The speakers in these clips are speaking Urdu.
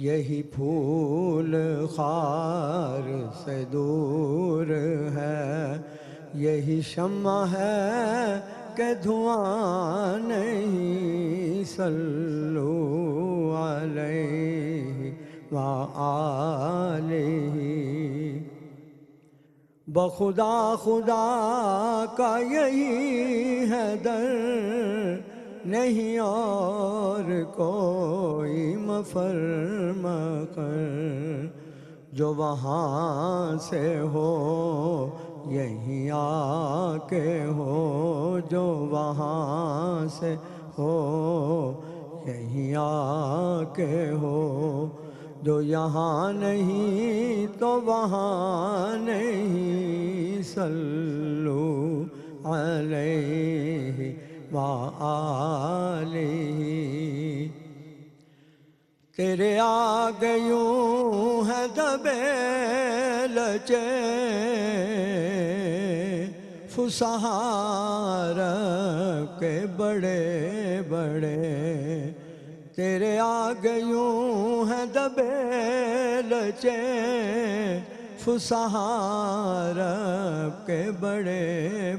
یہی پھول خار سے دور ہے، یہی شمع ہے کہ دھواں نہیں، صلو علیہ وآلہ۔ بخدا خدا کا یہی ہے در، نہیں اور کوئی مفر مقر، جو وہاں سے ہو یہیں آ کے ہو، جو وہاں سے ہو یہیں آ کے ہو، جو یہاں نہیں تو وہاں نہیں، صلو علیہ وآلہ۔ تیرے آگے یوں ہے دبے لچے فسحا رب کے بڑے بڑے، تیرے آگے یوں ہے دبے لچے فسحا رب کے بڑے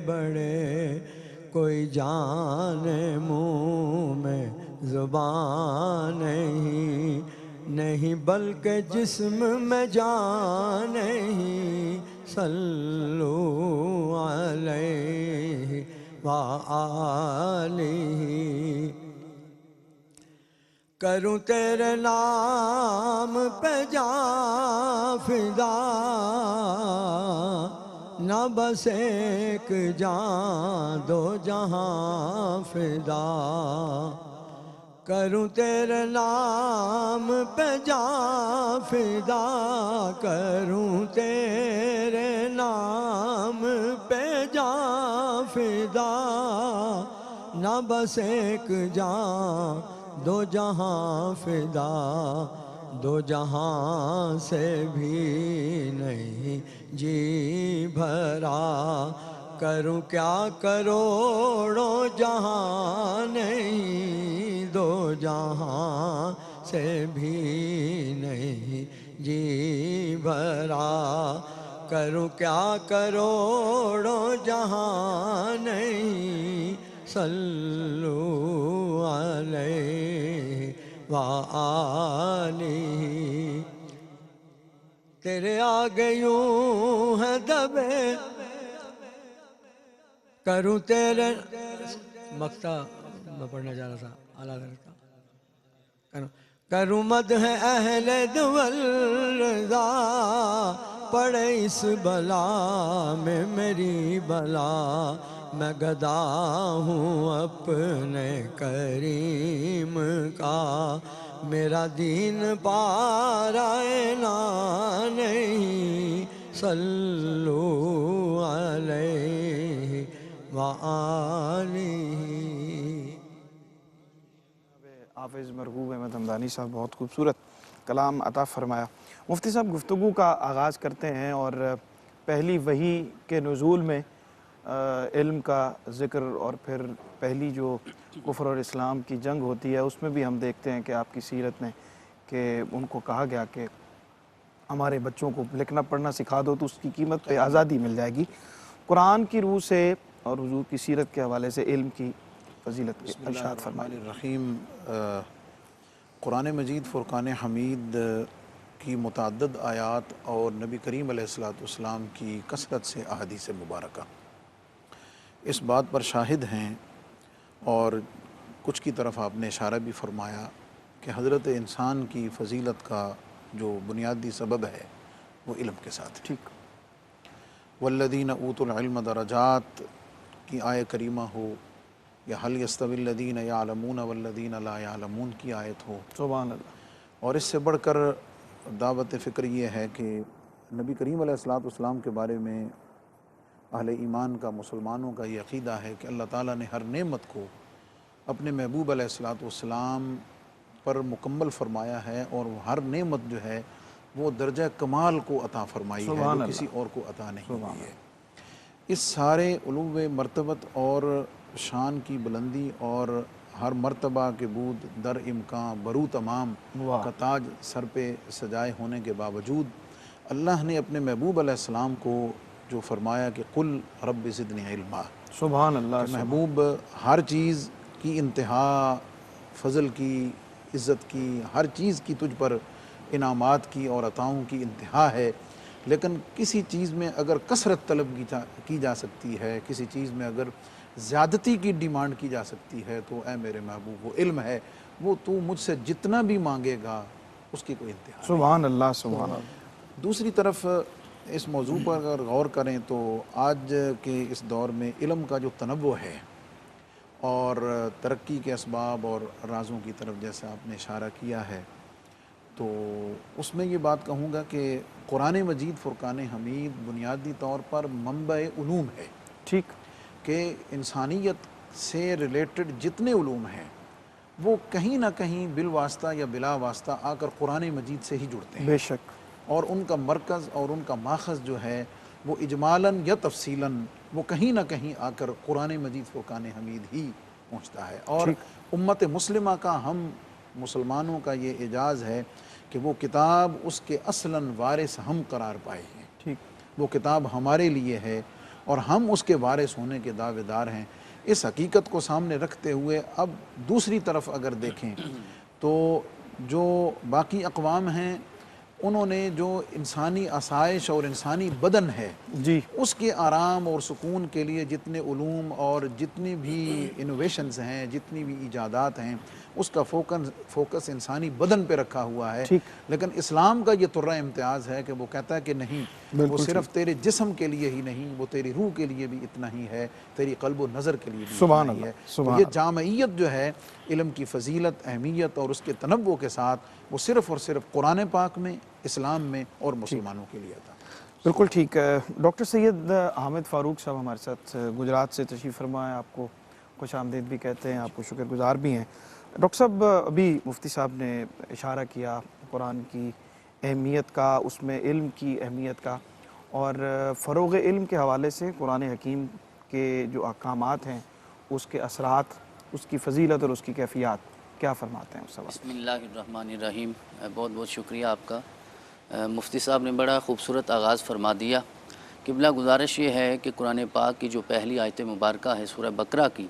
بڑے، کوئی جان منہ میں زبان نہیں بلکہ جسم میں جان نہیں، صلو علیہ وآلہ۔ کروں تیرے نام پہ جاں فدا، نہ بس ایک جاں دو جہاں فدا، کروں تیرے نام پہ جاں فدا، کروں تیرے نام پہ جاں فدا، نہ بس ایک جاں دو جہاں فدا، دو جہاں سے بھی نہیں جی بھرا، کروں کیا کروڑوں جہاں نہیں، دو جہاں سے بھی نہیں جی بھرا، کروں کیا کروڑوں جہاں نہیں، صلو علیہ وآلہ۔ تیرے آگے یوں ہے دبے، کروں تیرے مقطع میں پڑھنا چاہ رہا تھا اعلیٰ حضرت کا، کروں مدح اہل دول رضا، پڑے اس بلا میں میری بلا، میں گدا ہوں اپنے کریم کا، میرا دین پارائنا نہیں، صلو علیہ وآلہ۔ حافظ مرغوب احمد حمدانی صاحب بہت خوبصورت کلام عطا فرمایا۔ مفتی صاحب گفتگو کا آغاز کرتے ہیں، اور پہلی وحی کے نزول میں علم کا ذکر، اور پھر پہلی جو کفر اور اسلام کی جنگ ہوتی ہے اس میں بھی ہم دیکھتے ہیں کہ آپ کی سیرت میں کہ ان کو کہا گیا کہ ہمارے بچوں کو لکھنا پڑھنا سکھا دو تو اس کی قیمت پہ آزادی مل جائے گی۔ قرآن کی روح سے اور حضور کی سیرت کے حوالے سے علم کی فضیلت کے ارشاد فرمائیں۔ الرحیم۔ قرآن مجید فرقان حمید کی متعدد آیات اور نبی کریم علیہ السلام کی کثرت سے احادیث مبارکہ اس بات پر شاہد ہیں، اور کچھ کی طرف آپ نے اشارہ بھی فرمایا کہ حضرت انسان کی فضیلت کا جو بنیادی سبب ہے وہ علم کے ساتھ ہے۔ ٹھیک۔ والذین اوتوا العلم درجات کی آیت کریمہ ہو، یا حل یستوی الذین یعلمون والذین لا یعلمون کی آیت ہو، سبحان اللہ۔ اور اس سے بڑھ کر دعوت فکر یہ ہے کہ نبی کریم علیہ السلام کے بارے میں اہل ایمان کا، مسلمانوں کا یہ عقیدہ ہے کہ اللہ تعالیٰ نے ہر نعمت کو اپنے محبوب علیہ السلام پر مکمل فرمایا ہے، اور ہر نعمت جو ہے وہ درجہ کمال کو عطا فرمائی ہے، جو کسی اور کو عطا نہیں ہوئی ہے۔ اس سارے علو مرتبت اور شان کی بلندی اور ہر مرتبہ کے بود در امکان برو تمام واہ۔ کا تاج سر پہ سجائے ہونے کے باوجود اللہ نے اپنے محبوب علیہ السلام کو جو فرمایا کہ قل رب زدنی علما، سبحان اللہ، کہ محبوب ہر چیز کی انتہا، فضل کی، عزت کی، ہر چیز کی تجھ پر انعامات کی اور عطاؤں کی انتہا ہے، لیکن کسی چیز میں اگر کثرت طلب کی جا سکتی ہے، کسی چیز میں اگر زیادتی کی ڈیمانڈ کی جا سکتی ہے تو اے میرے محبوب وہ علم ہے، وہ تو مجھ سے جتنا بھی مانگے گا اس کی کوئی انتہا نہیں۔ سبحان اللہ، سبحان اللہ۔ دوسری طرف اس موضوع پر اگر غور کریں تو آج کے اس دور میں علم کا جو تنوع ہے اور ترقی کے اسباب اور رازوں کی طرف جیسا آپ نے اشارہ کیا ہے، تو اس میں یہ بات کہوں گا کہ قرآن مجید فرقان حمید بنیادی طور پر منبع علوم ہے، ٹھیک، کہ انسانیت سے ریلیٹڈ جتنے علوم ہیں وہ کہیں نہ کہیں بالواسطہ یا بلا واسطہ آ کر قرآن مجید سے ہی جڑتے ہیں، بے شک، اور ان کا مرکز اور ان کا ماخذ جو ہے وہ اجمالاً یا تفصیلاً وہ کہیں نہ کہیں آ کر قرآن مجید فرقان حمید ہی پہنچتا ہے۔ اور امت مسلمہ کا، ہم مسلمانوں کا یہ اعجاز ہے کہ وہ کتاب اس کے اصلاً وارث ہم قرار پائے ہیں، ٹھیک، وہ کتاب ہمارے لیے ہے اور ہم اس کے وارث ہونے کے دعوے دار ہیں۔ اس حقیقت کو سامنے رکھتے ہوئے اب دوسری طرف اگر دیکھیں تو جو باقی اقوام ہیں انہوں نے جو انسانی آسائش اور انسانی بدن ہے جی، اس کے آرام اور سکون کے لیے جتنے علوم اور جتنی بھی انوویشنز ہیں، جتنی بھی ایجادات ہیں، اس کا فوکس انسانی بدن پہ رکھا ہوا ہے، ٹھیک، لیکن اسلام کا یہ طرہ امتیاز ہے کہ وہ کہتا ہے کہ نہیں، وہ صرف تیرے جسم کے لیے ہی نہیں، وہ تیری روح کے لیے بھی اتنا ہی ہے، تیری قلب و نظر کے لیے بھی سبحان اتنا ہی ہے۔ اللہ، تو سبحان یہ جامعیت جو ہے علم کی فضیلت، اہمیت اور اس کے تنوع کے ساتھ وہ صرف اور صرف قرآن پاک میں، اسلام میں اور مسلمانوں کے لیے تھا۔ بالکل ٹھیک ہے۔ ڈاکٹر سید حامد فاروق صاحب ہمارے ساتھ گجرات سے تشریف فرما ہے، آپ کو خوش آمدید بھی کہتے ہیں، آپ کو شکر گزار بھی ہیں۔ ڈاکٹر صاحب، ابھی مفتی صاحب نے اشارہ کیا قرآن کی اہمیت کا، اس میں علم کی اہمیت کا، اور فروغ علم کے حوالے سے قرآن حکیم کے جو احکامات ہیں، اس کے اثرات، اس کی فضیلت اور اس کی کیفیات، کیا فرماتے ہیں اس سوال؟ بسم اللہ الرحمن الرحیم۔ بہت بہت شکریہ آپ کا۔ مفتی صاحب نے بڑا خوبصورت آغاز فرما دیا۔ قبلہ گزارش یہ ہے کہ قرآن پاک کی جو پہلی آیت مبارکہ ہے سورہ بقرہ کی،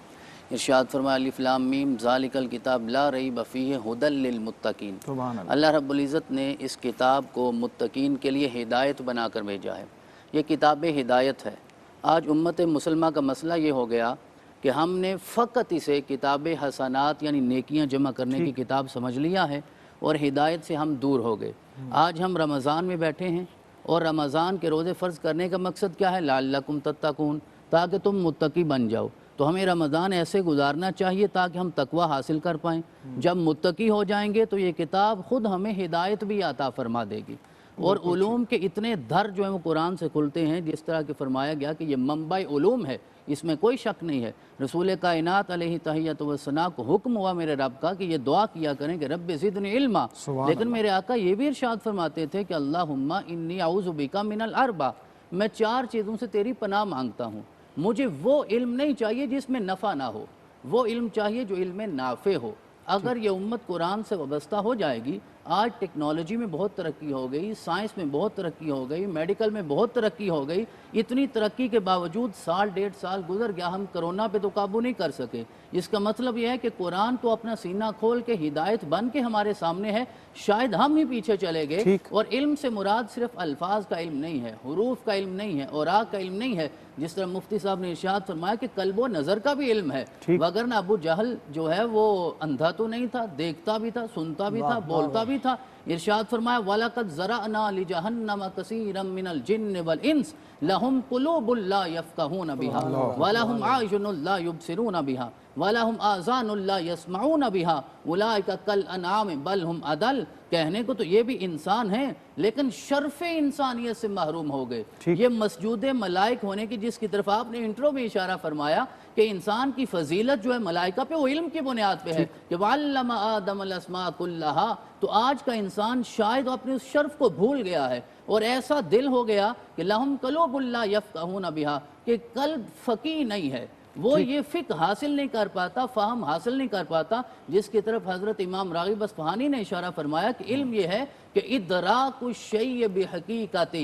ارشاد فرمایا الف لام میم ذالک الکتاب لا ریب فیہ ھدی للمتقین۔ سبحان اللہ، اللہ رب العزت نے اس کتاب کو متقین کے لیے ہدایت بنا کر بھیجا ہے۔ یہ کتاب ہدایت ہے۔ آج امت مسلمہ کا مسئلہ یہ ہو گیا کہ ہم نے فقط اسے کتاب حسنات یعنی نیکیاں جمع کرنے کی کتاب سمجھ لیا ہے اور ہدایت سے ہم دور ہو گئے۔ آج ہم رمضان میں بیٹھے ہیں اور رمضان کے روزے فرض کرنے کا مقصد کیا ہے؟ لعلکم تتقون، تاکہ تم متقی بن جاؤ۔ تو ہمیں رمضان ایسے گزارنا چاہیے تاکہ ہم تقوی حاصل کر پائیں۔ جب متقی ہو جائیں گے تو یہ کتاب خود ہمیں ہدایت بھی عطا فرما دے گی، اور علوم کے اتنے در جو ہیں وہ قرآن سے کھلتے ہیں، جس طرح کہ فرمایا گیا کہ یہ منبع علوم ہے، اس میں کوئی شک نہیں ہے۔ رسول کائنات علیہ تحیۃ و ثنا کو حکم ہوا میرے رب کا کہ یہ دعا کیا کریں کہ رب زدنی علما، لیکن میرے آقا یہ بھی ارشاد فرماتے تھے کہ اللہم انی اعوذ بک من الاربع، میں 4 چیزوں سے تیری پناہ مانگتا ہوں۔ مجھے وہ علم نہیں چاہیے جس میں نفع نہ ہو، وہ علم چاہیے جو علم نافع ہو۔ اگر یہ امت قرآن سے وابستہ ہو جائے گی، آج ٹیکنالوجی میں بہت ترقی ہو گئی، سائنس میں بہت ترقی ہو گئی، میڈیکل میں بہت ترقی ہو گئی، اتنی ترقی کے باوجود 1.5 گزر گیا، ہم کرونا پہ تو قابو نہیں کر سکے۔ اس کا مطلب یہ ہے کہ قرآن تو اپنا سینہ کھول کے ہدایت بن کے ہمارے سامنے ہے، شاید ہم ہی پیچھے چلے گئے۔ اور علم سے مراد صرف الفاظ کا علم نہیں ہے، حروف کا علم نہیں ہے، اوراق کا علم نہیں ہے، جس طرح مفتی صاحب نے ارشاد فرمایا کہ قلب و نظر کا بھی علم ہے، وگرنہ ابو جہل جو ہے وہ اندھا تو نہیں تھا، دیکھتا بھی تھا، سنتا بھی تھا، بولتا بھی تھا۔ ارشاد فرمایا وَلَقَدْ زَرَعْنَا لِجَهَنَّمَ كَثِيرًا مِنَ الْجِنِّ وَالْإِنسِ لَهُمْ قُلُوبٌ لَا يَفْقَهُونَ بِهَا وَلَهُمْ أَعْيُنٌ لَا يُبْصِرُونَ بِهَا وَلَهُمْ آذَانٌ لَا يَسْمَعُونَ بِهَا أُولَٰئِكَ كَالْأَنْعَامِ بَلْ هُمْ أَضَلُّ۔ کہنے کو تو یہ بھی انسان ہیں لیکن شرف انسانیت سے محروم ہو گئے۔ یہ مسجود ملائک ہونے کی جس کی طرف آپ نے انٹرو میں اشارہ فرمایا کہ انسان کی فضیلت جو ہے ملائکہ پہ، وہ علم کی بنیاد پہ ہے کہ وَعَلَّمَ آدَمَ الْأَسْمَاءَ كُلَّهَا۔ تو آج کا انسان شاید اپنے اس شرف کو بھول گیا ہے اور ایسا دل ہو گیا کہ لَهُمْ قُلُوبٌ لَا يَفْقَهُونَ بِهَا، کہ قلب فقیہ نہیں ہے، وہ یہ فقہ حاصل نہیں کر پاتا، فہم حاصل نہیں کر پاتا، جس کی طرف حضرت امام راغب اصفہانی نے اشارہ فرمایا کہ علم یہ ہے کہ ادراک الشیء بحقیقتہ،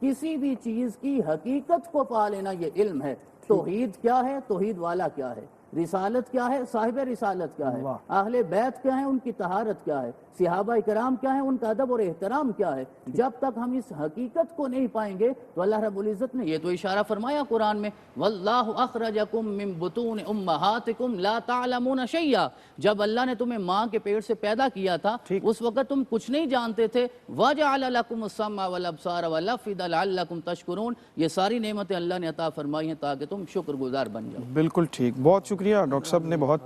کسی بھی چیز کی حقیقت کو پا لینا یہ علم ہے۔ توحید کیا ہے؟ توحید والا کیا ہے؟ رسالت کیا ہے؟ صاحب رسالت کیا ہے؟ اہل بیت کیا ہے؟ ان کی طہارت کیا ہے؟ صحابہ کرام کیا ہے؟ ان کا ادب اور احترام کیا ہے؟ جب تک ہم اس حقیقت کو نہیں پائیں گے تو اللہ رب العزت نے یہ تو اشارہ فرمایا قرآن میں، وَاللَّهُ أَخْرَجَكُم مِّن بُطُونِ أُمَّهَاتِكُمْ لَا تَعْلَمُونَ شَيْئًا، جب اللہ نے تمہیں ماں کے پیٹ سے پیدا کیا تھا اس وقت تم کچھ نہیں جانتے تھے، وَجَعَلَ لَكُمُ السَّمْعَ وَالْأَبْصَارَ وَالْأَفْئِدَةَ لَعَلَّكُمْ تَشْكُرُونَ، یہ ساری نعمتیں اللہ نے عطا فرمائی ہیں تاکہ تم شکر گزار بن جاؤ۔ بالکل ٹھیک، بہت شکریہ ڈاکٹر صاحب نے بہت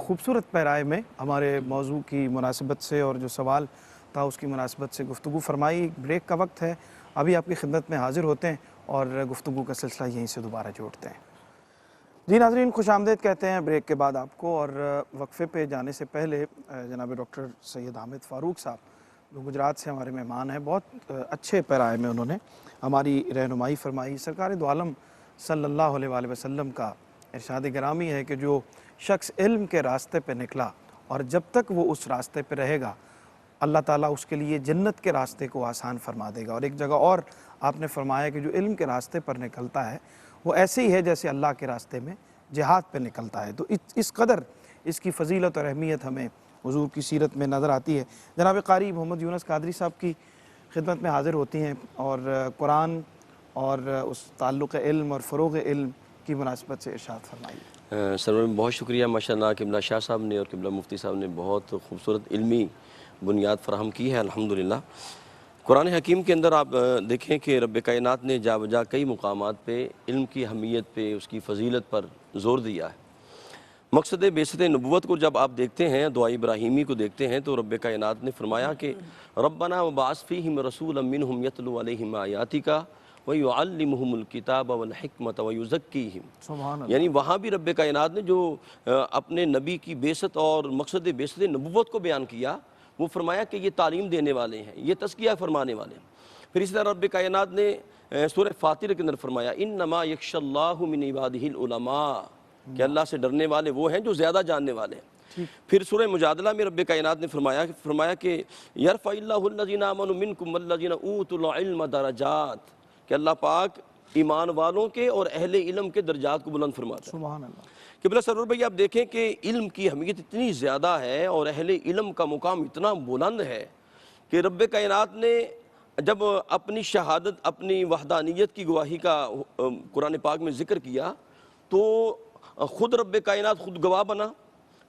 خوبصورت پیرائے میں ہمارے موضوع کی مناسبت سے اور جو سوال تھا اس کی مناسبت سے گفتگو فرمائی۔ بریک کا وقت ہے، ابھی آپ کی خدمت میں حاضر ہوتے ہیں اور گفتگو کا سلسلہ یہیں سے دوبارہ جوڑتے ہیں۔ جی ناظرین، خوش آمدید کہتے ہیں بریک کے بعد آپ کو، اور وقفے پہ جانے سے پہلے جناب ڈاکٹر سید حامد فاروق صاحب جو گجرات سے ہمارے مہمان ہیں، بہت اچھے پیرائے میں انہوں نے ہماری رہنمائی فرمائی۔ سرکار دو عالم صلی اللہ علیہ وآلہ وسلم کا ارشاد گرامی ہے کہ جو شخص علم کے راستے پہ نکلا اور جب تک وہ اس راستے پہ رہے گا اللہ تعالیٰ اس کے لیے جنت کے راستے کو آسان فرما دے گا۔ اور ایک جگہ اور آپ نے فرمایا کہ جو علم کے راستے پر نکلتا ہے وہ ایسے ہی ہے جیسے اللہ کے راستے میں جہاد پہ نکلتا ہے۔ تو اس قدر اس کی فضیلت اور اہمیت ہمیں حضور کی سیرت میں نظر آتی ہے۔ جناب قاری محمد یونس قادری صاحب کی خدمت میں حاضر ہوتی ہیں اور قرآن اور اس تعلق علم اور فروغ علم کی مناسبت سے ارشاد فرمائیے۔ سرور بہت شکریہ، ماشاءاللہ قبلہ شاہ صاحب نے اور قبلہ مفتی صاحب نے بہت خوبصورت علمی بنیاد فراہم کی ہے الحمدللہ۔ قرآن حکیم کے اندر آپ دیکھیں کہ رب کائنات نے جا بجا کئی مقامات پہ علم کی اہمیت پہ، اس کی فضیلت پر زور دیا ہے۔ مقصد بعثت نبوت کو جب آپ دیکھتے ہیں، دعا ابراہیمی کو دیکھتے ہیں، تو رب کائنات نے فرمایا کہ ربنا وبعث فیہم رسولا منہم یتلو علیہم آیاتک وَيُعَلِّمُهُمُ الْكِتَابَ وَالْحِکْمَةَ وَيُزَکِّیہم، یعنی وہاں بھی رب کائنات نے جو اپنے نبی کی بعثت اور مقصد بعثت نبوت کو بیان کیا، وہ فرمایا کہ یہ تعلیم دینے والے ہیں، یہ تزکیہ فرمانے والے ہیں۔ پھر اسی طرح رب کائنات نے سورہ فاطر کے اندر فرمایا انما یخشی اللہ من عبادہ العلماء، کہ اللہ سے ڈرنے والے وہ ہیں جو زیادہ جاننے والے ہیں۔ پھر سورہ مجادلہ میں رب کائنات نے فرمایا کہ یرفع اللہ الذین آمنوا منکم والذین اوتوا العلم درجات، کہ اللہ پاک ایمان والوں کے اور اہل علم کے درجات کو بلند فرماتا ہے۔ سبحان اللہ۔ قبلہ سرور بھائی آپ دیکھیں کہ علم کی اہمیت اتنی زیادہ ہے اور اہل علم کا مقام اتنا بلند ہے کہ رب کائنات نے جب اپنی شہادت، اپنی وحدانیت کی گواہی کا قرآن پاک میں ذکر کیا تو خود رب کائنات خود گواہ بنا،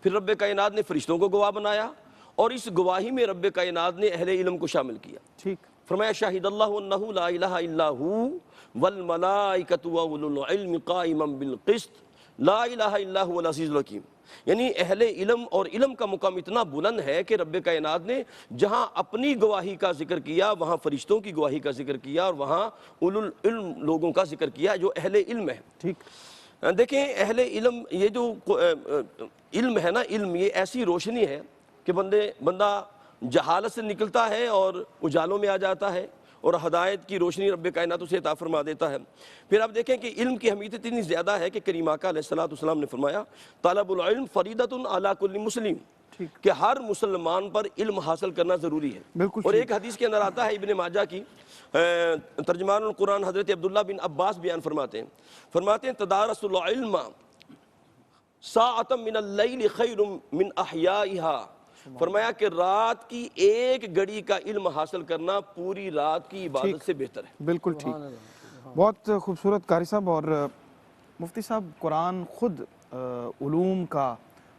پھر رب کائنات نے فرشتوں کو گواہ بنایا، اور اس گواہی میں رب کائنات نے اہل علم کو شامل کیا۔ ٹھیک، فرمایا شاہد اللہ انہ لا الہ الا ہو والملائکۃ واولو العلم قائما بالقسط لا الہ الا هو العزیز الحکیم، یعنی اہل علم اور علم کا مقام اتنا بلند ہے کہ رب کائنات نے جہاں اپنی گواہی کا ذکر کیا وہاں فرشتوں کی گواہی کا ذکر کیا، اور وہاں اولو العلم لوگوں کا ذکر کیا جو اہل علم ہے۔ ٹھیک، دیکھیں اہل علم، یہ جو علم ہے نا، علم یہ ایسی روشنی ہے کہ بندہ جہالت سے نکلتا ہے اور اجالوں میں آ جاتا ہے، اور ہدایت کی روشنی رب کائنات اسے عطا فرما دیتا ہے۔ پھر آپ دیکھیں کہ علم کی اہمیت اتنی زیادہ ہے کہ کریم آقا علیہ السلام نے فرمایا طلب العلم فریضۃ علی کل مسلم، کہ ہر مسلمان پر علم حاصل کرنا ضروری ہے۔ بالکل اور ایک حدیث کے اندر آتا ہے ابن ماجہ کی، ترجمان القرآن حضرت عبداللہ بن عباس بیان فرماتے ہیں تدارس العلم ساعۃ من اللیل خیر من احیائها، فرمایا کہ رات کی ایک گھڑی کا علم حاصل کرنا پوری رات کی عبادت سے بہتر ہے۔ بالکل ٹھیک، بہت خوبصورت قاری صاحب۔ اور مفتی صاحب، قرآن خود علوم کا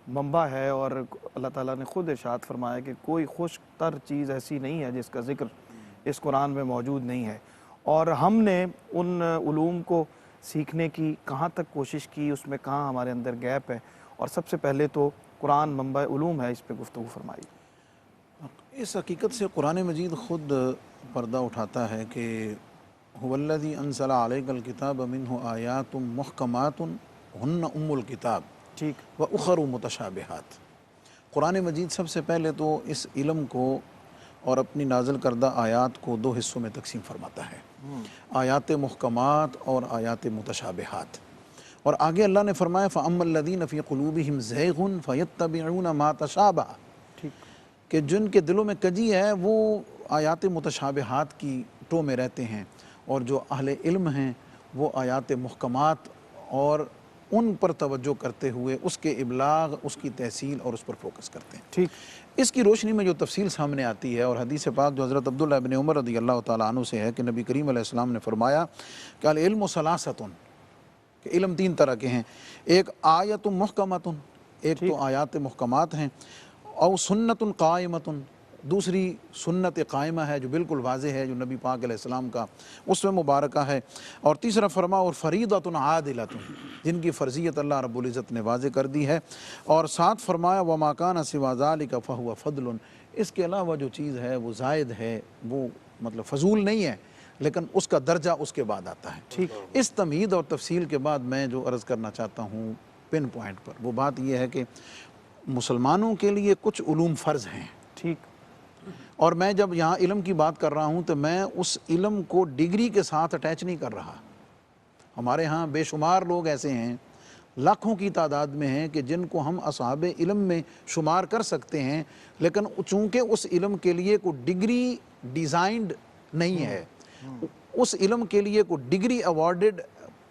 منبع ہے، اور اللہ تعالیٰ نے خود ارشاد فرمایا کہ کوئی خشک تر چیز ایسی نہیں ہے جس کا ذکر اس قرآن میں موجود نہیں ہے، اور ہم نے ان علوم کو سیکھنے کی کہاں تک کوشش کی، اس میں کہاں ہمارے اندر گیپ ہے، اور سب سے پہلے تو قرآن منبع علوم ہے، اس پہ گفتگو فرمائی۔ اس حقیقت سے قرآن مجید خود پردہ اٹھاتا ہے کہ هو الذی انزل علیک الکتاب منہ آیات محکمات ہن ام الکتاب ٹھیک، وأخر متشابہات۔ قرآن مجید سب سے پہلے تو اس علم کو اور اپنی نازل کردہ آیات کو دو حصوں میں تقسیم فرماتا ہے، آیات محکمات اور آیات متشابہات۔ اور آگے اللہ نے فرمایا فَأَمَّا الَّذِينَ فِي قُلُوبِهِمْ زَيْغٌ فَيَتَّبِعُونَ مَا تَشَابَهَ، کہ جن کے دلوں میں کجی ہے وہ آیات متشابہات کی ٹو میں رہتے ہیں، اور جو اہل علم ہیں وہ آیات محکمات اور ان پر توجہ کرتے ہوئے اس کے ابلاغ، اس کی تحصیل اور اس پر فوکس کرتے ہیں۔ ٹھیک، اس کی روشنی میں جو تفصیل سامنے آتی ہے، اور حدیث پاک جو حضرت عبداللہ ابن عمر رضی اللہ تعالیٰ عنہ سے ہے کہ نبی کریم علیہ السلام نے فرمایا کہ العلم ثلاثۃ، کہ علم تین طرح کے ہیں، ایک آیت محکمۃ، ایک تو آیات محکمات ہیں، او سنت قائمۃ، دوسری سنت قائمہ ہے جو بالکل واضح ہے، جو نبی پاک علیہ السلام کا اس میں مبارکہ ہے، اور تیسرا فرما اور فریضۃ عادلۃ، جن کی فرضیت اللہ رب العزت نے واضح کر دی ہے، اور ساتھ فرمایا وما کان سوا ذلک فہو فضل، اس کے علاوہ جو چیز ہے وہ زائد ہے، وہ مطلب فضول نہیں ہے، لیکن اس کا درجہ اس کے بعد آتا ہے۔ ٹھیک، اس تمہید اور تفصیل کے بعد میں جو عرض کرنا چاہتا ہوں پن پوائنٹ پر، وہ بات یہ ہے کہ مسلمانوں کے لیے کچھ علوم فرض ہیں، ٹھیک، اور میں جب یہاں علم کی بات کر رہا ہوں تو میں اس علم کو ڈگری کے ساتھ اٹیچ نہیں کر رہا۔ ہمارے ہاں بے شمار لوگ ایسے ہیں، لاکھوں کی تعداد میں ہیں، کہ جن کو ہم اصحاب علم میں شمار کر سکتے ہیں، لیکن چونکہ اس علم کے لیے کوئی ڈگری ڈیزائنڈ نہیں ہے، اس علم کے لیے کوئی ڈگری ایوارڈڈ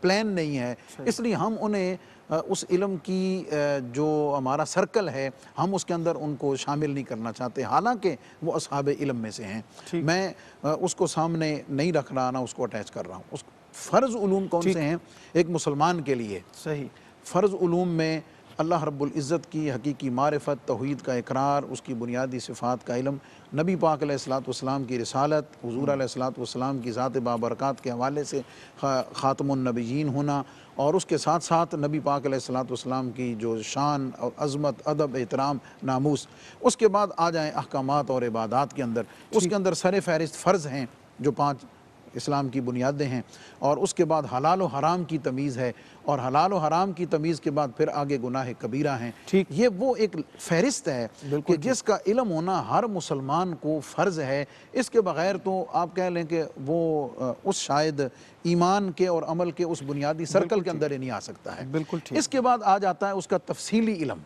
پلان نہیں ہے، اس لیے ہم انہیں اس علم کی جو ہمارا سرکل ہے ہم اس کے اندر ان کو شامل نہیں کرنا چاہتے، حالانکہ وہ اصحاب علم میں سے ہیں۔ میں اس کو سامنے نہیں رکھ رہا، نہ اس کو اٹیچ کر رہا ہوں۔ اس فرض علوم کون سے ہیں ایک مسلمان کے لیے؟ صحیح، فرض علوم میں اللہ رب العزت کی حقیقی معرفت، توحید کا اقرار، اس کی بنیادی صفات کا علم، نبی پاک علیہ الصلوۃ والسلام کی رسالت، حضور علیہ الصلوۃ والسلام کی ذات بابرکات کے حوالے سے خاتم النبیین ہونا، اور اس کے ساتھ ساتھ نبی پاک علیہ الصلوۃ والسلام کی جو شان اور عظمت، ادب، احترام، ناموس۔ اس کے بعد آ جائیں احکامات اور عبادات کے اندر، اس کے اندر سر فہرست فرض ہیں جو 5 اسلام کی بنیادیں ہیں، اور اس کے بعد حلال و حرام کی تمیز ہے، اور حلال و حرام کی تمیز کے بعد پھر آگے گناہ کبیرہ ہیں۔ یہ وہ ایک فہرست ہے کہ جس کا علم ہونا ہر مسلمان کو فرض ہے۔ اس کے بغیر تو آپ کہہ لیں کہ وہ اس شاید ایمان کے اور عمل کے اس بنیادی سرکل کے اندر ہی نہیں آ سکتا ہے۔ بالکل ٹھیک۔ اس کے بعد آ جاتا ہے اس کا تفصیلی علم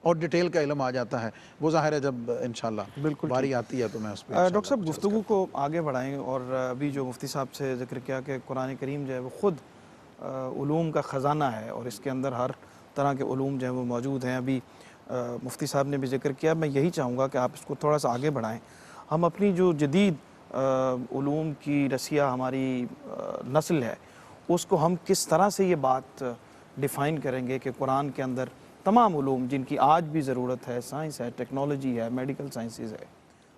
اور ڈیٹیل کا علم آ جاتا ہے، وہ ظاہر ہے جب انشاءاللہ باری آتی ہے تو میں اس پہ ڈاکٹر صاحب گفتگو کو آگے بڑھائیں، اور ابھی جو مفتی صاحب سے ذکر کیا کہ قرآن کریم جو ہے وہ خود علوم کا خزانہ ہے، اور اس کے اندر ہر طرح کے علوم جو ہیں وہ موجود ہیں۔ ابھی مفتی صاحب نے بھی ذکر کیا، میں یہی چاہوں گا کہ آپ اس کو تھوڑا سا آگے بڑھائیں۔ ہم اپنی جو جدید علوم کی رسیہ ہماری نسل ہے، اس کو ہم کس طرح سے یہ بات ڈیفائن کریں گے کہ قرآن کے اندر تمام علوم جن کی آج بھی ضرورت ہے، سائنس ہے، ٹیکنالوجی ہے، میڈیکل سائنسز ہے،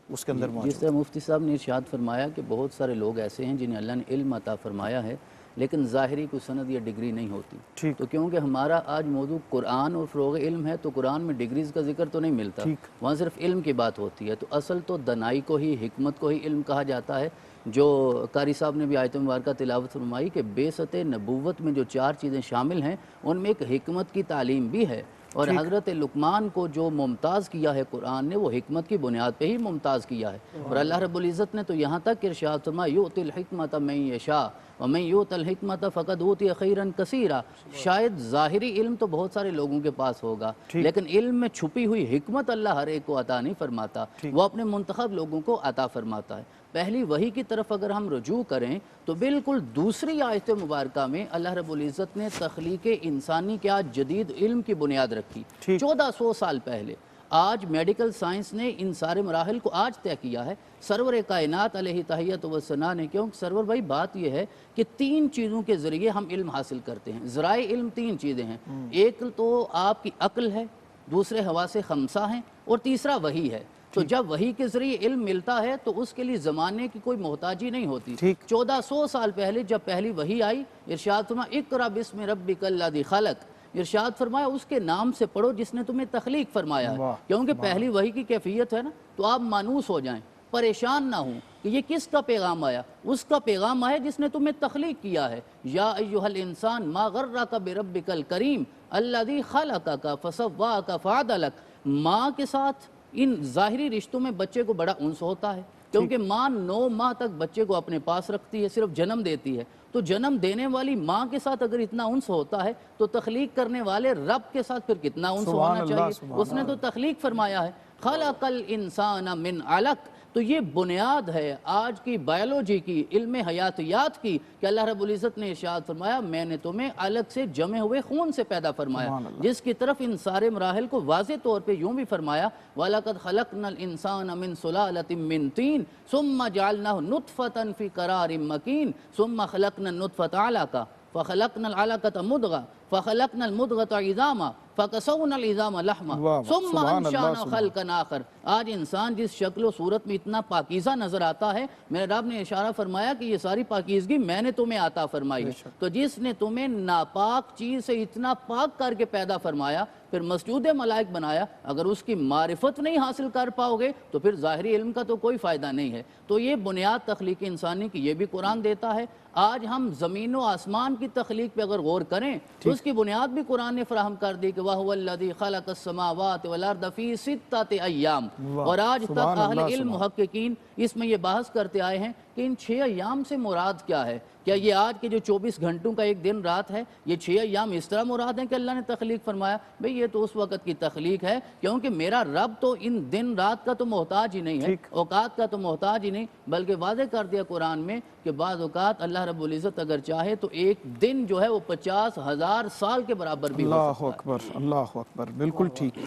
اس کے اندر موجود جس طرح مفتی صاحب نے ارشاد فرمایا کہ بہت سارے لوگ ایسے ہیں جنہیں اللہ نے علم عطا فرمایا ہے، لیکن ظاہری کوئی سند یا ڈگری نہیں ہوتی۔ تو کیونکہ ہمارا آج موضوع قرآن اور فروغ علم ہے، تو قرآن میں ڈگریز کا ذکر تو نہیں ملتا، وہاں صرف علم کی بات ہوتی ہے۔ تو اصل تو دنائی کو ہی، حکمت کو ہی علم کہا جاتا ہے، جو قاری صاحب نے بھی آیت مبارکہ تلاوت فرمائی کہ بعثت نبوت میں جو 4 چیزیں شامل ہیں ان میں ایک حکمت کی تعلیم بھی ہے، اور حضرت لقمان کو جو ممتاز کیا ہے قرآن نے وہ حکمت کی بنیاد پہ ہی ممتاز کیا ہے، اور اللہ رب العزت نے تو یہاں تک ارشاد فرمایا یؤتی الحکمۃ من یشاء ومن یؤت الحکمۃ فقد اوتی خیرا کثیرا۔ شاید ظاہری علم تو بہت سارے لوگوں کے پاس ہوگا، لیکن علم میں چھپی ہوئی حکمت اللہ ہر ایک کو عطا نہیں فرماتا، وہ اپنے منتخب لوگوں کو عطا فرماتا ہے۔ پہلی وحی کی طرف اگر ہم رجوع کریں تو بالکل دوسری آیت مبارکہ میں اللہ رب العزت نے تخلیق انسانی کے آج جدید علم کی بنیاد رکھی 1400 سال پہلے۔ آج میڈیکل سائنس نے ان سارے مراحل کو آج طے کیا ہے سرور کائنات علیہ تحیت و ثنا نے، کیوں سرور بھائی بات یہ ہے کہ 3 چیزوں کے ذریعے ہم علم حاصل کرتے ہیں۔ ذرائع علم 3 چیزیں ہیں، ایک تو آپ کی عقل ہے، دوسرے حواس خمسہ ہیں، اور تیسرا وحی ہے۔ تو جب وحی کے ذریعے علم ملتا ہے تو اس کے لیے زمانے کی کوئی محتاجی نہیں ہوتی۔ 1400 سال پہلے جب پہلی وحی آئی، ارشاد فرمایا اقرأ بسم ربک الذی خلق، ارشاد فرمایا اس کے نام سے پڑھو جس نے تمہیں تخلیق فرمایا ہے۔ کیونکہ پہلی وحی کی کیفیت ہے نا، تو آپ مانوس ہو جائیں، پریشان نہ ہوں کہ یہ کس کا پیغام آیا، اس کا پیغام آیا جس نے تمہیں تخلیق کیا ہے۔ یا ایھا الانسان ما غرک بربک الکریم الذی خلقک فسواک فعدلک۔ ماں کے ساتھ ان ظاہری رشتوں میں بچے کو بڑا انس ہوتا ہے، کیونکہ ماں 9 ماہ تک بچے کو اپنے پاس رکھتی ہے، صرف جنم دیتی ہے، تو جنم دینے والی ماں کے ساتھ اگر اتنا انس ہوتا ہے تو تخلیق کرنے والے رب کے ساتھ پھر کتنا انس ہونا چاہیے. اس نے تو تخلیق فرمایا ہے خلق الانسان من علق. تو یہ بنیاد ہے آج کی بائیولوجی کی, علم حیاتیات کی, کہ اللہ رب العزت نے ارشاد فرمایا میں نے تمہیں علق سے جمے ہوئے خون سے پیدا فرمایا, جس کی طرف ان سارے مراحل کو واضح طور پہ یوں بھی فرمایا وَلَقَدْ خَلَقْنَا الْإِنسَانَ مِنْ سُلَالَةٍ مِّن طِينٍ ثُمَّ جَعَلْنَاهُ نُطْفَةً فِي قَرَارٍ مَّكِينٍ ثُمَّ خَلَقْنَا النُّطْفَةَ عَلَقَةً فخلقنا العلقة مضغة فخلقنا المضغة عظاما فكسونا العظام لحما ثم انشأنا خلقا آخر. آج انسان جس شکل و صورت میں اتنا پاکیزہ نظر آتا ہے, میرے رب نے اشارہ فرمایا کہ یہ ساری پاکیزگی میں نے تمہیں عطا فرمائی. تو جس نے تمہیں ناپاک چیز سے اتنا پاک کر کے پیدا فرمایا, پھر مسجود ملائک بنایا, اگر اس کی معرفت نہیں حاصل کر پاؤ گے تو پھر ظاہری علم کا تو کوئی فائدہ نہیں ہے. تو یہ بنیاد تخلیق انسانی کی یہ بھی قرآن دیتا ہے. آج ہم زمین و آسمان کی تخلیق پہ اگر غور کریں تو اس کی بنیاد بھی قرآن نے فراہم کر دی کہ وَهُوَ الَّذِي خَلَقَ السَّمَاوَاتِ وَالْأَرْضَ فِي سِتَّةِ أَيَّامٍ. اور آج تک اہل علم محققین اس میں یہ بحث کرتے آئے ہیں کہ ان 6 ایام سے مراد کیا ہے. کیا یہ آج کے جو 24 گھنٹوں کا ایک دن رات ہے, یہ 6 ایام اس طرح مراد ہیں کہ اللہ نے تخلیق فرمایا؟ بھئی یہ تو اس وقت کی تخلیق ہے, کیونکہ میرا رب تو ان دن رات کا تو محتاج ہی نہیں ہے, اوقات کا تو محتاج ہی نہیں, بلکہ واضح کر دیا قرآن میں کہ بعض اوقات اللہ رب العزت اگر چاہے تو ایک دن جو ہے وہ 50,000 سال کے برابر بھی ہو سکتا ہے. اللہ اکبر, اللہ اکبر, بالکل ٹھیک.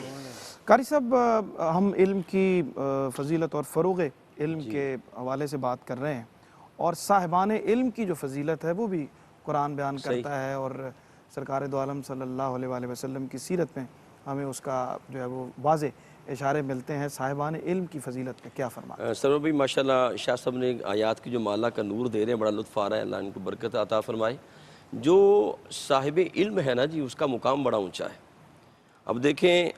قاری صاحب, ہم علم کی فضیلت اور فروغ علم کے حوالے سے بات کر رہے ہیں, اور صاحبان علم کی جو فضیلت ہے وہ بھی قرآن بیان کرتا ہے, اور سرکار دو عالم صلی اللہ علیہ وآلہ وسلم کی سیرت میں ہمیں اس کا جو ہے وہ واضح اشارے ملتے ہیں. صاحبان علم کی فضیلت میں کیا فرمایا؟ سرور بھائی ماشاءاللہ شاہ صاحب نے آیات کی جو مالا کا نور دے رہے ہیں, بڑا لطف آ رہا ہے, اللہ ان کو برکت عطا فرمائے. جو صاحب علم ہے نا جی, اس کا مقام بڑا اونچا ہے. اب دیکھیں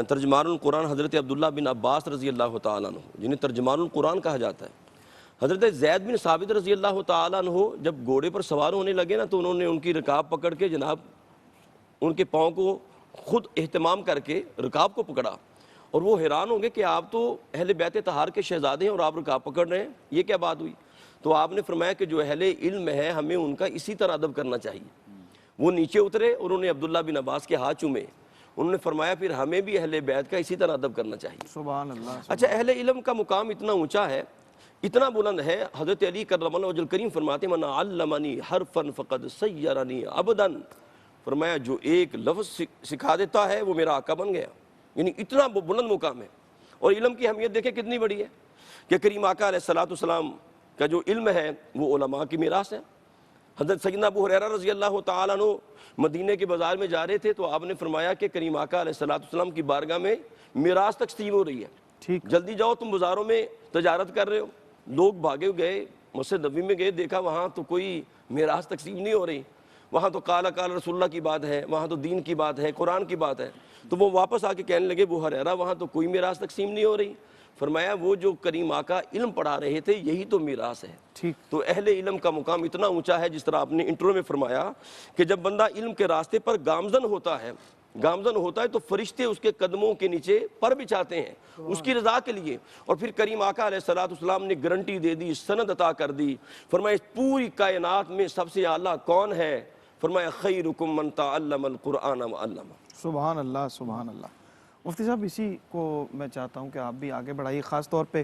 ترجمان القرآن حضرت عبداللہ بن عباس رضی اللہ تعالیٰ عنہ, جنہیں ترجمان القرآن کہا جاتا ہے, حضرت زید بن ثابت رضی اللہ تعالیٰ عنہ جب گھوڑے پر سوار ہونے لگے نا, تو انہوں نے ان کی رکاب پکڑ کے جناب ان کے پاؤں کو خود اہتمام کر کے رکاب کو پکڑا, اور وہ حیران ہوں گے کہ آپ تو اہل بیت طہار کے شہزادے ہیں اور آپ رکاب پکڑ رہے ہیں, یہ کیا بات ہوئی؟ تو آپ نے فرمایا کہ جو اہل علم ہے ہمیں ان کا اسی طرح ادب کرنا چاہیے. وہ نیچے اترے اور انہوں نے عبداللہ بن عباس کے ہاتھ چومے. انہوں نے فرمایا پھر ہمیں بھی اہل بیت کا اسی طرح ادب کرنا چاہیے. سبحان اللہ. اچھا, اہل علم کا مقام اتنا اونچا ہے, اتنا بلند ہے. حضرت علی کرم اللہ وجہ الکریم فرماتے ہیں من علمنی حرفا فقد سیرنی عبدا. فرمایا جو ایک لفظ سکھا دیتا ہے وہ میرا آقا بن گیا. یعنی اتنا بلند مقام ہے. اور علم کی اہمیت دیکھیں کتنی بڑی ہے کہ کریم آقا علیہ السلام کا جو علم ہے وہ علماء کی میراث ہے. حضرت سیدنا ابو ہریرہ رضی اللہ تعالیٰ عنہ مدینے کے بازار میں جا رہے تھے, تو آپ نے فرمایا کہ کریم آقا علیہ السلام کی بارگاہ میں میراث تقسیم ہو رہی ہے, ٹھیک, جلدی جاؤ, تم بازاروں میں تجارت کر رہے ہو. لوگ بھاگے گئے مسجد نبوی میں گئے, دیکھا وہاں تو کوئی میراث تقسیم نہیں ہو رہی, وہاں تو قال رسول اللہ کی بات ہے, وہاں تو دین کی بات ہے, قرآن کی بات ہے. تو وہ واپس آ کے کہنے لگے ابو ہریرہ وہاں تو کوئی میراث تقسیم نہیں ہو رہی. فرمایا وہ جو کریم آقا علم پڑھا رہے تھے یہی تو میراث ہے. ٹھیک. تو اہل علم کا مقام اتنا اونچا ہے, جس طرح آپ نے انٹرو میں فرمایا کہ جب بندہ علم کے راستے پر گامزن ہوتا ہے تو فرشتے اس کے قدموں کے نیچے پر بچھاتے ہیں اس کی رضا کے لیے. اور پھر کریم آقا علیہ السلام نے گارنٹی دے دی, سند عطا کر دی. فرمایا پوری کائنات میں سب سے اعلیٰ کون ہے؟ فرمایا خیرکم من تعلم القرآن وعلمہ. سبحان اللہ, سبحان اللہ. مفتی صاحب, اسی کو میں چاہتا ہوں کہ آپ بھی آگے بڑھائیے, خاص طور پہ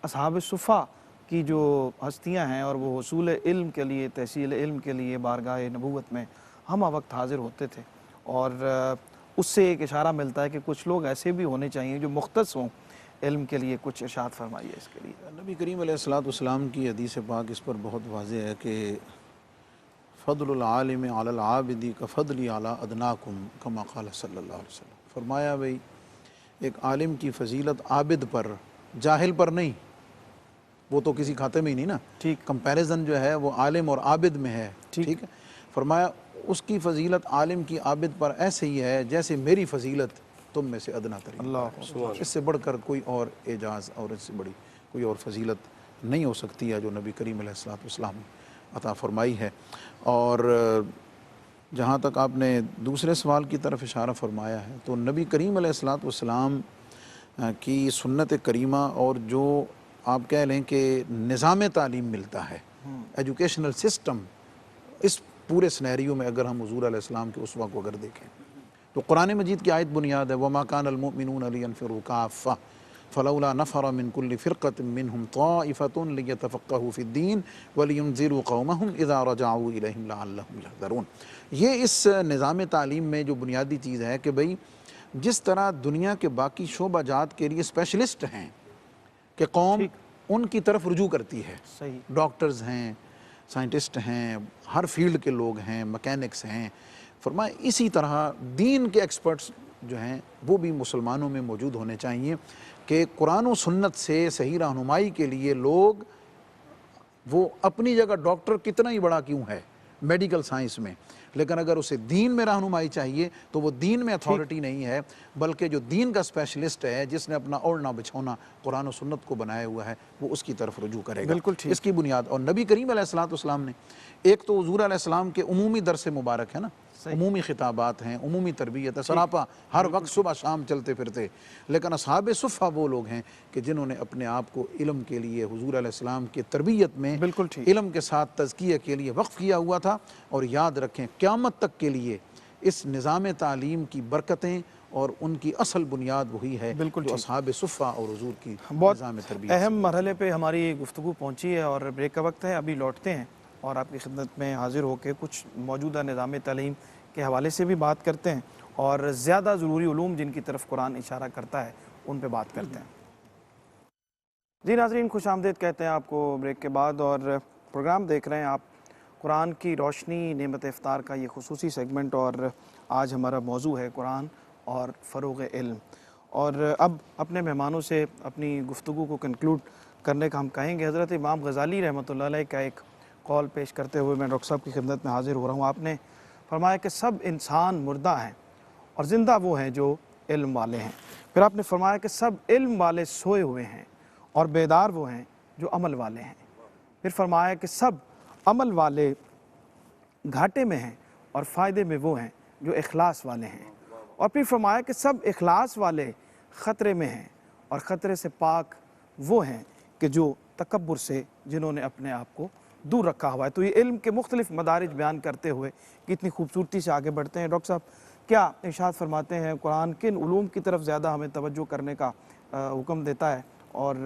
اصحاب صفا کی جو ہستیاں ہیں اور وہ حصول علم کے لیے, تحصیل علم کے لیے بارگاہ نبوت میں ہم وقت حاضر ہوتے تھے, اور اس سے ایک اشارہ ملتا ہے کہ کچھ لوگ ایسے بھی ہونے چاہیے جو مختص ہوں علم کے لیے. کچھ ارشاد فرمائیے اس کے لیے. نبی کریم علیہ السلام کی حدیث پاک اس پر بہت واضح ہے کہ فضل العالم علی العابد کفضلی علی ادناکم کما قال صلی اللہ علیہ وسلم. فرمایا بھئی ایک عالم کی فضیلت عابد پر, جاہل پر نہیں, وہ تو کسی کھاتے میں ہی نہیں نا, ٹھیک, کمپیریزن جو ہے وہ عالم اور عابد میں ہے. ٹھیک ہے. فرمایا اس کی فضیلت عالم کی عابد پر ایسے ہی ہے جیسے میری فضیلت تم میں سے ادنا ترین. اللہ, اس سے بڑھ کر کوئی اور اعجاز اور اس سے بڑی کوئی اور فضیلت نہیں ہو سکتی ہے جو نبی کریم علیہ السلام نے عطا فرمائی ہے. اور جہاں تک آپ نے دوسرے سوال کی طرف اشارہ فرمایا ہے, تو نبی کریم علیہ السلام کی سنت کریمہ اور جو آپ کہہ لیں کہ نظام تعلیم ملتا ہے ایجوکیشنل سسٹم، اس پورے سنیریو میں اگر ہم حضور علیہ السلام کے اسوہ کو اگر دیکھیں تو قرآن مجید کی آیت بنیاد ہے وَمَا كَانَ الْمُؤْمِنُونَ لِيَنْفِرُوا كَافَّةً فَلَوْلَا نَفَرَ مِنْ كُلِّ فِرْقَةٍ مِّنْهُمْ طَائِفَةٌ لِيَتَفَقَّهُوا فِي الدِّينِ وَلِيُنذِرُوا قَوْمَهُمْ إِذَا رَجَعُوا إِلَيْهِمْ لَعَلَّهُمْ يَحْذَرُونَ۔ یہ اس نظام تعلیم میں جو بنیادی چیز ہے کہ بھئی جس طرح دنیا کے باقی شعبہ جات کے لیے اسپیشلسٹ ہیں کہ قوم ان کی طرف رجوع کرتی ہے، صحیح، ڈاکٹرز ہیں، سائنٹسٹ ہیں، ہر فیلڈ کے لوگ ہیں، مکینکس ہیں، فرمایا اسی طرح دین کے ایکسپرٹس جو ہیں وہ بھی مسلمانوں میں موجود ہونے چاہیے کہ قرآن و سنت سے صحیح رہنمائی کے لیے لوگ، وہ اپنی جگہ ڈاکٹر کتنا ہی بڑا کیوں ہے میڈیکل سائنس میں، لیکن اگر اسے دین میں رہنمائی چاہیے تو وہ دین میں اتھارٹی نہیں ہے، بلکہ جو دین کا اسپیشلسٹ ہے جس نے اپنا اوڑھنا بچھونا قرآن و سنت کو بنایا ہوا ہے وہ اس کی طرف رجوع کرے گا۔ بالکل ٹھیک۔ اس کی بنیاد، اور نبی کریم علیہ السلام نے ایک تو حضور علیہ السلام کے عمومی درس مبارک ہے نا، عمومی خطابات ہیں، عمومی تربیت ہے، سراپا ہر وقت صبح شام چلتے پھرتے، لیکن اصحاب صفہ وہ لوگ ہیں کہ جنہوں نے اپنے آپ کو علم کے لیے حضور علیہ السلام کی تربیت میں بالکل ٹھیک، علم کے ساتھ تزکیہ کے لیے وقف کیا ہوا تھا۔ اور یاد رکھیں قیامت تک کے لیے اس نظام تعلیم کی برکتیں اور ان کی اصل بنیاد وہی ہے جو اصحاب صفہ اور حضور کی نظام تربیت۔ اہم مرحلے پہ ہماری گفتگو پہنچی ہے اور بریک کا وقت ہے، ابھی لوٹتے ہیں اور آپ کی خدمت میں حاضر ہو کے کچھ موجودہ نظام تعلیم کے حوالے سے بھی بات کرتے ہیں اور زیادہ ضروری علوم جن کی طرف قرآن اشارہ کرتا ہے ان پہ بات کرتے ہیں۔ جی ناظرین، خوش آمدید کہتے ہیں آپ کو بریک کے بعد، اور پروگرام دیکھ رہے ہیں آپ قرآن کی روشنی نعمت افطار کا یہ خصوصی سیگمنٹ، اور آج ہمارا موضوع ہے قرآن اور فروغ علم۔ اور اب اپنے مہمانوں سے اپنی گفتگو کو کنکلوڈ کرنے کا ہم کہیں گے۔ حضرت امام غزالی رحمۃ اللہ علیہ کا ایک کال پیش کرتے ہوئے میں ڈاکٹر صاحب کی خدمت میں حاضر ہو رہا ہوں۔ آپ نے فرمایا کہ سب انسان مردہ ہیں اور زندہ وہ ہیں جو علم والے ہیں۔ پھر آپ نے فرمایا کہ سب علم والے سوئے ہوئے ہیں اور بیدار وہ ہیں جو عمل والے ہیں۔ پھر فرمایا کہ سب عمل والے گھاٹے میں ہیں اور فائدے میں وہ ہیں جو اخلاص والے ہیں۔ اور پھر فرمایا کہ سب اخلاص والے خطرے میں ہیں اور خطرے سے پاک وہ ہیں کہ جو تکبر سے جنہوں نے اپنے آپ کو دور رکھا ہوا ہے۔ تو یہ علم کے مختلف مدارج بیان کرتے ہوئے کتنی خوبصورتی سے آگے بڑھتے ہیں۔ ڈاکٹر صاحب کیا ارشاد فرماتے ہیں، قرآن کن علوم کی طرف زیادہ ہمیں توجہ کرنے کا حکم دیتا ہے اور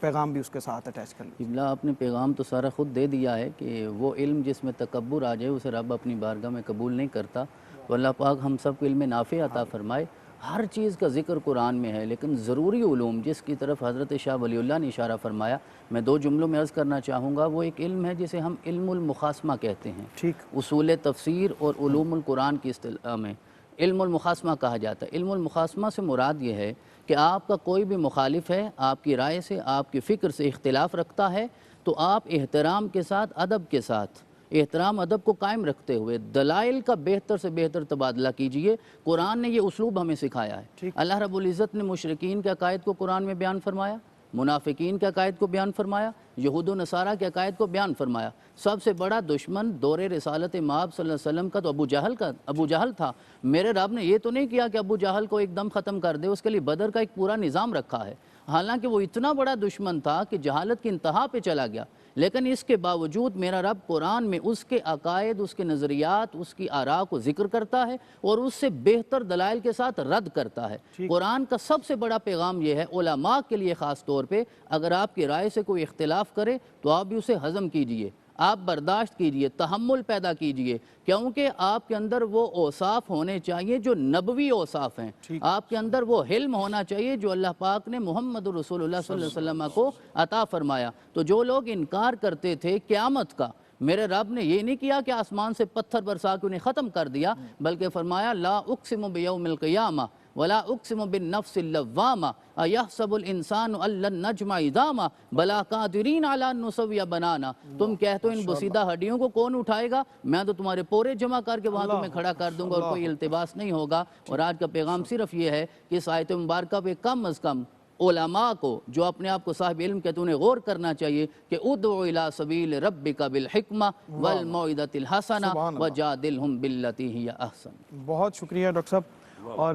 پیغام بھی اس کے ساتھ اٹیچ کر لیں؟ ابلا آپ نے پیغام تو سارا خود دے دیا ہے کہ وہ علم جس میں تکبر آ جائے اسے رب اپنی بارگاہ میں قبول نہیں کرتا۔ تو اللہ پاک ہم سب کو علم نافع عطا فرمائے۔ ہر چیز کا ذکر قرآن میں ہے، لیکن ضروری علوم جس کی طرف حضرت شاہ ولی اللہ نے اشارہ فرمایا، میں 2 جملوں میں عرض کرنا چاہوں گا۔ وہ ایک علم ہے جسے ہم علم المخاصمہ کہتے ہیں، ٹھیک، اصول تفسیر اور علوم القرآن کی اصطلاح میں علم المخاصمہ کہا جاتا ہے۔ علم المخاصمہ سے مراد یہ ہے کہ آپ کا کوئی بھی مخالف ہے، آپ کی رائے سے، آپ کی فکر سے اختلاف رکھتا ہے، تو آپ احترام کے ساتھ، ادب کے ساتھ، احترام ادب کو قائم رکھتے ہوئے دلائل کا بہتر سے بہتر تبادلہ کیجئے۔ قرآن نے یہ اسلوب ہمیں سکھایا ہے۔ اللہ رب العزت نے مشرکین کے عقائد کو قرآن میں بیان فرمایا، منافقین کے عقائد کو بیان فرمایا، یہود و نصارہ کے عقائد کو بیان فرمایا۔ سب سے بڑا دشمن دور رسالت مآب صلی اللہ علیہ وسلم کا تو ابو جہل تھا۔ میرے رب نے یہ تو نہیں کیا کہ ابو جہل کو ایک دم ختم کر دے، اس کے لیے بدر کا ایک پورا نظام رکھا ہے۔ حالانکہ وہ اتنا بڑا دشمن تھا کہ جہالت کی انتہا پہ چلا گیا، لیکن اس کے باوجود میرا رب قرآن میں اس کے عقائد، اس کے نظریات، اس کی آراء کو ذکر کرتا ہے اور اس سے بہتر دلائل کے ساتھ رد کرتا ہے۔ قرآن کا سب سے بڑا پیغام یہ ہے، علماء کے لیے خاص طور پہ، اگر آپ کی رائے سے کوئی اختلاف کرے تو آپ بھی اسے ہضم کیجئے، آپ برداشت کیجئے، تحمل پیدا کیجئے، کیونکہ آپ کے اندر وہ اوصاف ہونے چاہیے جو نبوی اوصاف ہیں۔ آپ کے اندر وہ حلم ہونا چاہیے جو اللہ پاک نے محمد رسول اللہ صلی اللہ علیہ وسلم کو عطا فرمایا۔ تو جو لوگ انکار کرتے تھے قیامت کا، میرے رب نے یہ نہیں کیا کہ آسمان سے پتھر برسا کے انہیں ختم کر دیا، بلکہ فرمایا لا اقسم بیوم القیامہ ولا اقسم بالنفس اللوامہ ایحسب الانسان ان لن نجمع عظامہ بلا قادرین علی ان نسوی بنانا۔ تم کہتے ہو ان بسیدہ ہڈیوں کو کون اٹھائے گا، میں تو تمہارے پورے جمع کر کے وہاں تمہیں کھڑا کر دوں گا اور کوئی التباس نہیں ہوگا۔ اور آج کا پیغام صرف یہ ہے کہ اس آیت مبارکہ پہ کم از کم علماء کو جو اپنے آپ کو صاحب علم کہتے ہیں انہیں غور کرنا چاہیے کہ ادعو الی سبیل ربک بالحکمہ والموعظۃ الحسنہ وجادلہم باللتی ہی احسن۔ بہت شکریہ ڈاکٹر صاحب۔ اور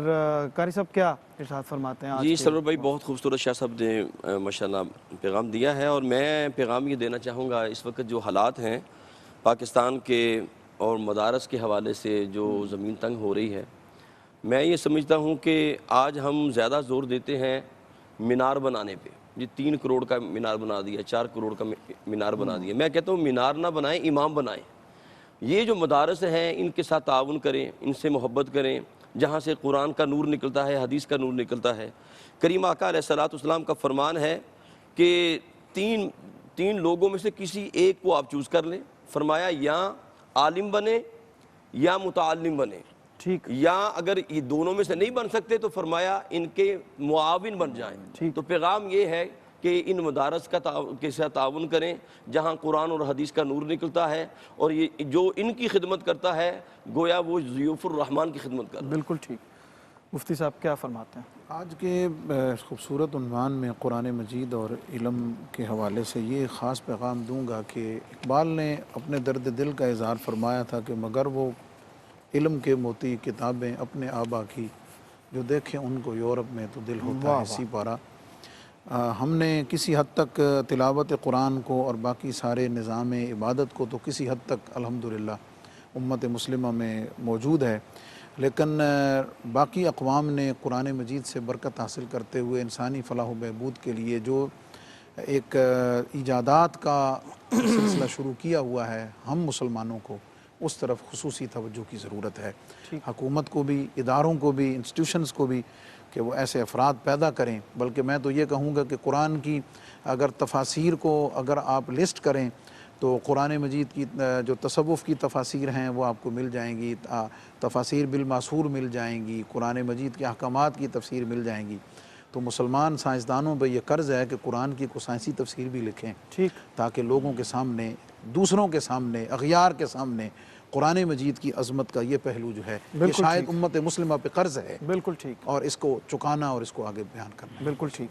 قاری صاحب کیا ارشاد فرماتے ہیں آج جی کے سرور بھائی، بہت خوبصورت شاہ صاحب نے ماشاءاللہ پیغام دیا ہے، اور میں پیغام یہ دینا چاہوں گا اس وقت جو حالات ہیں پاکستان کے اور مدارس کے حوالے سے جو زمین تنگ ہو رہی ہے، میں یہ سمجھتا ہوں کہ آج ہم زیادہ زور دیتے ہیں مینار بنانے پہ. جی 3 کروڑ کا مینار بنا دیا، 4 کروڑ کا مینار بنا دیا. میں کہتا ہوں مینار نہ بنائیں، امام بنائیں. یہ جو مدارس ہیں ان کے ساتھ تعاون کریں، ان سے محبت کریں، جہاں سے قرآن کا نور نکلتا ہے، حدیث کا نور نکلتا ہے. کریم آقا علیہ السلام کا فرمان ہے کہ تین لوگوں میں سے کسی ایک کو آپ چوز کر لیں. فرمایا یا عالم بنے یا متعلم بنے، ٹھیک یا اگر یہ دونوں میں سے نہیں بن سکتے تو فرمایا ان کے معاون بن جائیں. تو پیغام یہ ہے کہ ان مدارس کے ساتھ تعاون کریں جہاں قرآن اور حدیث کا نور نکلتا ہے، اور یہ جو ان کی خدمت کرتا ہے گویا وہ ضیوف الرحمن کی خدمت کرتا ہے. بالکل ٹھیک. مفتی صاحب کیا فرماتے ہیں؟ آج کے خوبصورت عنوان میں قرآن مجید اور علم کے حوالے سے یہ خاص پیغام دوں گا کہ اقبال نے اپنے درد دل کا اظہار فرمایا تھا کہ مگر وہ علم کے موتی کتابیں اپنے آبا کی، جو دیکھیں ان کو یورپ میں تو دل ہوتا ہے اسی پارا. ہم نے کسی حد تک تلاوت قرآن کو اور باقی سارے نظام عبادت کو تو کسی حد تک الحمدللہ امت مسلمہ میں موجود ہے، لیکن باقی اقوام نے قرآن مجید سے برکت حاصل کرتے ہوئے انسانی فلاح و بہبود کے لیے جو ایک ایجادات کا سلسلہ شروع کیا ہوا ہے، ہم مسلمانوں کو اس طرف خصوصی توجہ کی ضرورت ہے. حکومت کو بھی، اداروں کو بھی، انسٹیٹیوشنز کو بھی، کہ وہ ایسے افراد پیدا کریں. بلکہ میں تو یہ کہوں گا کہ قرآن کی اگر تفاسیر کو اگر آپ لسٹ کریں تو قرآن مجید کی جو تصوف کی تفاسیر ہیں وہ آپ کو مل جائیں گی، تفاسیر بالماسور مل جائیں گی، قرآن مجید کے احکامات کی تفسیر مل جائیں گی. تو مسلمان سائنسدانوں پہ یہ قرض ہے کہ قرآن کی کو سائنسی تفسیر بھی لکھیں، تاکہ لوگوں کے سامنے، دوسروں کے سامنے، اغیار کے سامنے قرآن مجید کی عظمت کا یہ پہلو جو ہے یہ شاید امت مسلمہ پہ قرض ہے. بالکل ٹھیک. اور اس کو چکانا اور اس کو آگے بیان کرنا. بالکل ٹھیک.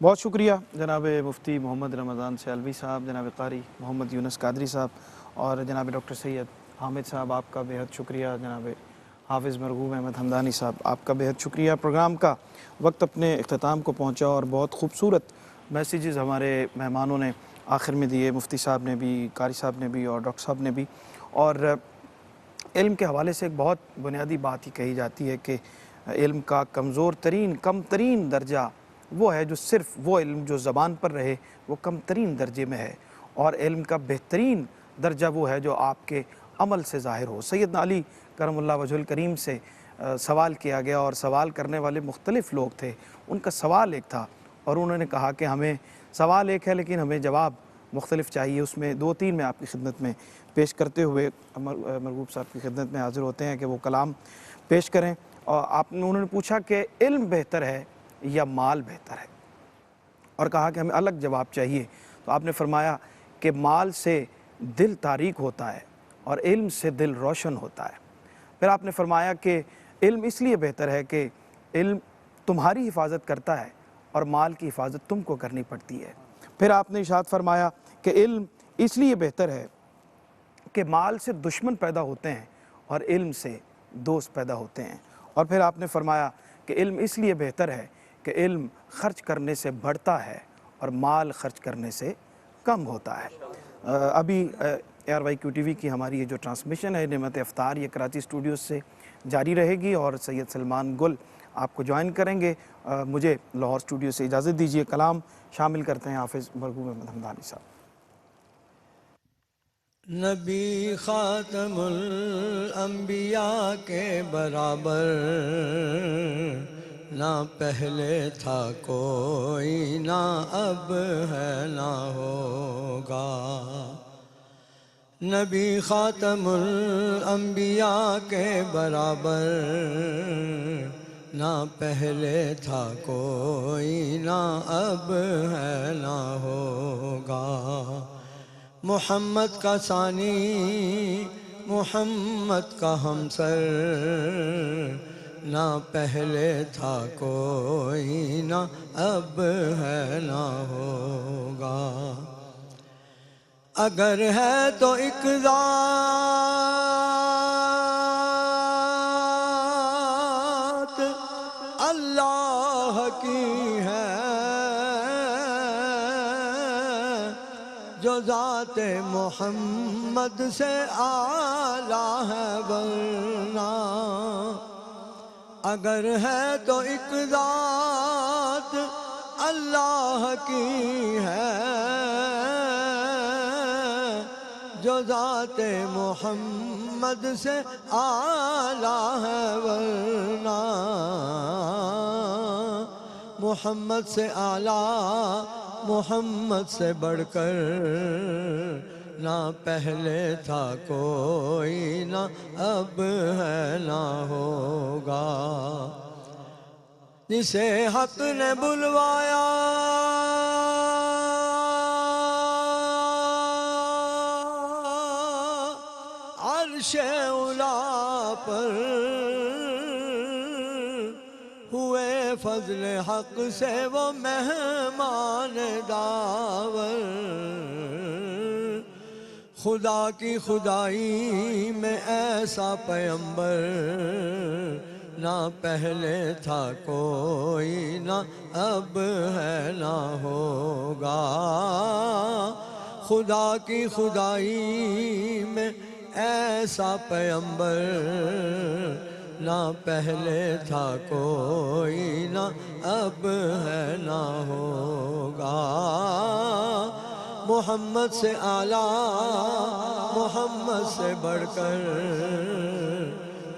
بہت شکریہ جناب مفتی محمد رمضان سیالوی صاحب، جناب قاری محمد یونس قادری صاحب، اور جناب ڈاکٹر سید حامد صاحب، آپ کا بہت شکریہ. جناب حافظ مرغوب احمد حمدانی صاحب، آپ کا بہت شکریہ. پروگرام کا وقت اپنے اختتام کو پہنچا اور بہت خوبصورت میسیجز ہمارے مہمانوں نے آخر میں دیے، مفتی صاحب نے بھی، قاری صاحب نے بھی اور ڈاکٹر صاحب نے بھی. اور علم کے حوالے سے ایک بہت بنیادی بات ہی کہی جاتی ہے کہ علم کا کمزور ترین، کم ترین درجہ وہ ہے جو صرف وہ علم جو زبان پر رہے وہ کم ترین درجے میں ہے، اور علم کا بہترین درجہ وہ ہے جو آپ کے عمل سے ظاہر ہو. سیدنا علی کرم اللہ وجہ الکریم سے سوال کیا گیا، اور سوال کرنے والے مختلف لوگ تھے. ان کا سوال ایک تھا اور انہوں نے کہا کہ ہمیں سوال ایک ہے لیکن ہمیں جواب مختلف چاہیے. اس میں 2-3 میں آپ کی خدمت میں پیش کرتے ہوئے مرغوب صاحب کی خدمت میں حاضر ہوتے ہیں کہ وہ کلام پیش کریں. اور انہوں نے پوچھا کہ علم بہتر ہے یا مال بہتر ہے، اور کہا کہ ہمیں الگ جواب چاہیے. تو آپ نے فرمایا کہ مال سے دل تاریک ہوتا ہے اور علم سے دل روشن ہوتا ہے. پھر آپ نے فرمایا کہ علم اس لیے بہتر ہے کہ علم تمہاری حفاظت کرتا ہے اور مال کی حفاظت تم کو کرنی پڑتی ہے. پھر آپ نے ارشاد فرمایا کہ علم اس لیے بہتر ہے کہ مال سے دشمن پیدا ہوتے ہیں اور علم سے دوست پیدا ہوتے ہیں. اور پھر آپ نے فرمایا کہ علم اس لیے بہتر ہے کہ علم خرچ کرنے سے بڑھتا ہے اور مال خرچ کرنے سے کم ہوتا ہے. ابھی ARYQ-TV کی ہماری یہ جو ٹرانسمیشن ہے نعمت افطار، یہ کراچی اسٹوڈیوز سے جاری رہے گی اور سید سلمان گل آپ کو جوائن کریں گے. مجھے لاہور اسٹوڈیو سے اجازت دیجیے. کلام شامل کرتے ہیں حافظ مرغوب احمد حمدانی صاحب. نبی خاتم الانبیاء کے برابر نہ پہلے تھا کوئی، نہ اب ہے نہ ہوگا. نبی خاتم الانبیاء کے برابر نہ پہلے تھا کوئی، نہ اب ہے نہ ہوگا. محمد کا ثانی، محمد کا ہمسر، نہ پہلے تھا کوئی، نہ اب ہے نہ ہوگا. اگر ہے تو ایک ذات اللہ کی ہے جو ذات محمد سے اعلیٰ ہے، ورنہ اگر ہے تو ایک ذات اللہ کی ہے جو ذات محمد سے اعلیٰ ہے، ورنہ محمد سے اعلیٰ، محمد سے بڑھ کر نہ پہلے تھا کوئی، نہ اب ہے نہ ہوگا۔ جسے حق نے بلوایا عرش اولا پر، ہوئے فضل حق سے وہ مہمان داور، خدا کی خدائی میں ایسا پیمبر نہ پہلے تھا کوئی، نہ اب ہے نہ ہوگا۔ خدا کی خدائی میں ایسا پیمبر نہ پہلے تھا کوئی، نہ اب ہے نہ ہوگا۔ محمد سے اعلیٰ، محمد سے بڑھ کر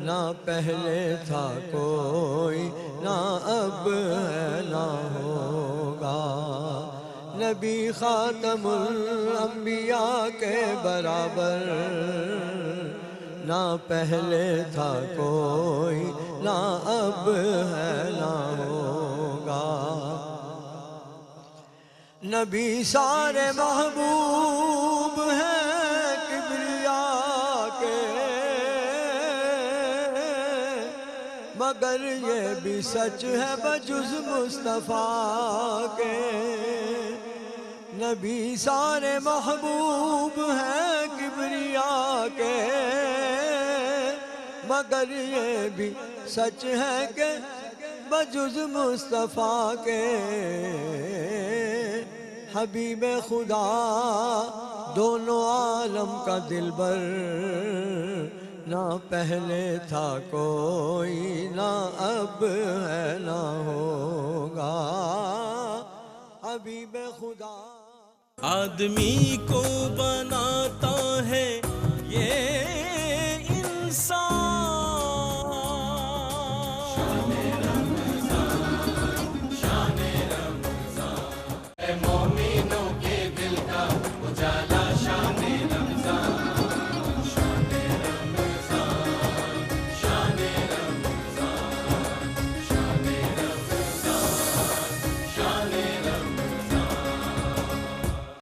نہ پہلے تھا کوئی، نہ اب ہے نہ ہوگا۔ نبی خاتم الانبیاء کے برابر نہ پہلے تھا کوئی، نہ اب ہے نہ ہوگا۔ نبی سارے محبوب ہیں کبریا کے، مگر یہ بھی سچ ہے بجز مصطفیٰ کے۔ نبی سارے محبوب ہیں کبریا کے، مگر یہ بھی سچ ہے کہ بجز مصطفیٰ کے۔ حبیب خدا دونوں عالم کا دلبر نہ پہلے تھا کوئی، نہ اب ہے نہ ہوگا۔ حبیب خدا آدمی کو بناتا ہے یہ